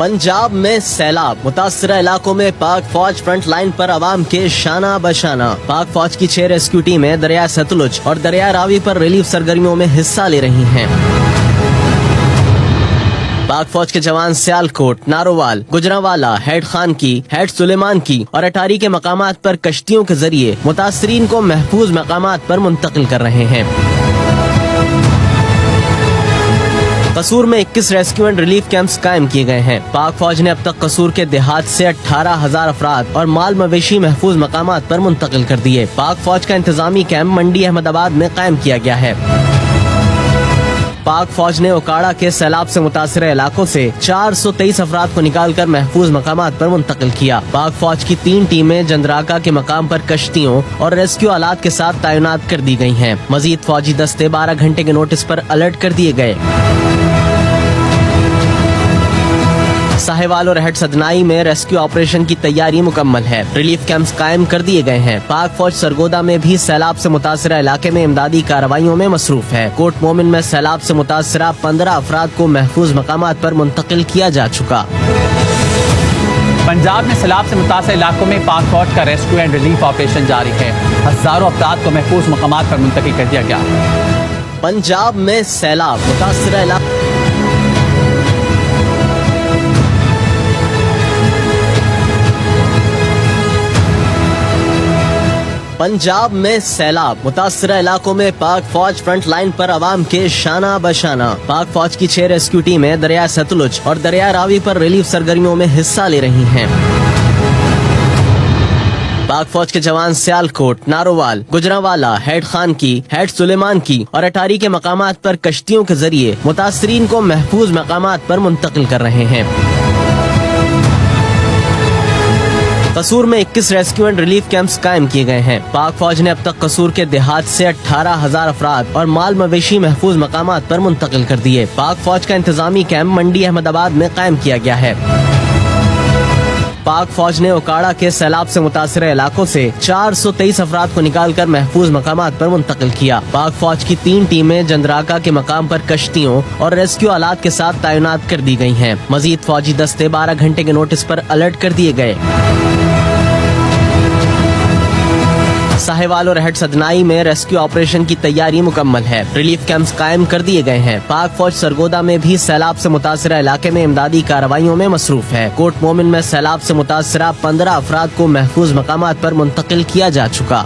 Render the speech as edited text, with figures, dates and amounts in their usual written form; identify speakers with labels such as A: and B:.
A: पंजाब में सैलाब, मुतासरा इलाकों में पाक फौज फ्रंट लाइन पर अवाम के शाना बशाना। पाक फौज की 6 रेस्क्यू टीमें दरिया सतलुज और दरिया रावी पर रिलीफ सरगर्मियों में हिस्सा ले रही हैं। पाक फौज के जवान सियालकोट, नारोवाल, गुजरांवाला, हेड खान की, हेड सुलेमान की और अटारी के मकामात पर कश्तियों के जरिए मुतासरीन को महफूज मकामात पर मुंतकिल कर रहे हैं। कसूर में 21 रेस्क्यू एंड रिलीफ कैंप्स कायम किए गए हैं। पाक फौज ने अब तक कसूर के देहात से 18,000 अफराद और माल मवेशी महफूज मकामात पर मुंतकिल कर दिए। पाक फौज का इंतजामी कैंप मंडी अहमदाबाद में कायम किया गया है। पाक फौज ने ओकाड़ा के सैलाब से मुतासर इलाकों से 423 अफराद को निकालकर महफूज मकामात पर मुंतकिल किया। पाक फौज की 3 टीमें जंदराका के मकाम पर कश्तियों और रेस्क्यू आलात के साथ तैनात कर दी गई हैं। मजीद फौजी दस्ते 12 घंटे के नोटिस पर अलर्ट कर दिए गए। साहिवाल और हेड सदनाई में रेस्क्यू ऑपरेशन की तैयारी मुकम्मल है। रिलीफ कैंप्स कायम कर दिए गए हैं। पाक फौज सरगोदा में भी सैलाब से मुतासरा इलाके में इमदादी कार्रवाइयों में मसरूफ है। कोट मोमिन में सैलाब से मुतासरा 15 अफराद को महफूज मकामात पर मुंतकिल किया जा चुका।
B: पंजाब में सैलाब से मुतासर इलाकों में पाक फौज का रेस्क्यू एंड रिलीफ ऑपरेशन जारी है। हजारों अफराद को महफूज मकामात पर मुंतकिल कर दिया गया।
A: पंजाब में सैलाब, मुतासरा इलाका पंजाब में सैलाब, मुतासरा इलाकों में पाक फौज फ्रंट लाइन पर अवाम के शाना बशाना। पाक फौज की 6 रेस्क्यू टीमें दरिया सतलुज और दरिया रावी पर रिलीफ सरगर्मियों में हिस्सा ले रही हैं। पाक फौज के जवान सियालकोट, नारोवाल, गुजरांवाला, हेड खान की, हेड सुलेमान की और अटारी के मकामात पर कश्तियों के जरिए मुतासरीन को महफूज मकामात पर मुंतकिल कर रहे हैं। कसूर में 21 रेस्क्यू एंड रिलीफ कैंप्स कायम किए गए हैं। पाक फौज ने अब तक कसूर के देहात से 18,000 अफराद और माल मवेशी महफूज मकामात पर मुंतकिल कर दिए। पाक फौज का इंतजामी कैंप मंडी अहमदाबाद में कायम किया गया है। पाक फौज ने ओकाड़ा के सैलाब से मुतासर इलाकों से 423 अफराद को निकालकर महफूज मकामात पर मुंतकिल किया। पाक फौज की 3 टीमें जंदराका के मकाम पर कश्तियों और रेस्क्यू आलात के साथ तैनात कर दी गई हैं। मजीद फौजी दस्ते 12 घंटे के नोटिस पर अलर्ट कर दिए गए। साहिवाल और हेड सदनाई में रेस्क्यू ऑपरेशन की तैयारी मुकम्मल है। रिलीफ कैंप्स कायम कर दिए गए हैं। पाक फौज सरगोदा में भी सैलाब से मुतासरा इलाके में इमदादी कार्रवाइयों में मसरूफ है। कोट मोमिन में सैलाब से मुतासरा 15 अफराद को महफूज मकामात पर मुंतकिल किया जा चुका।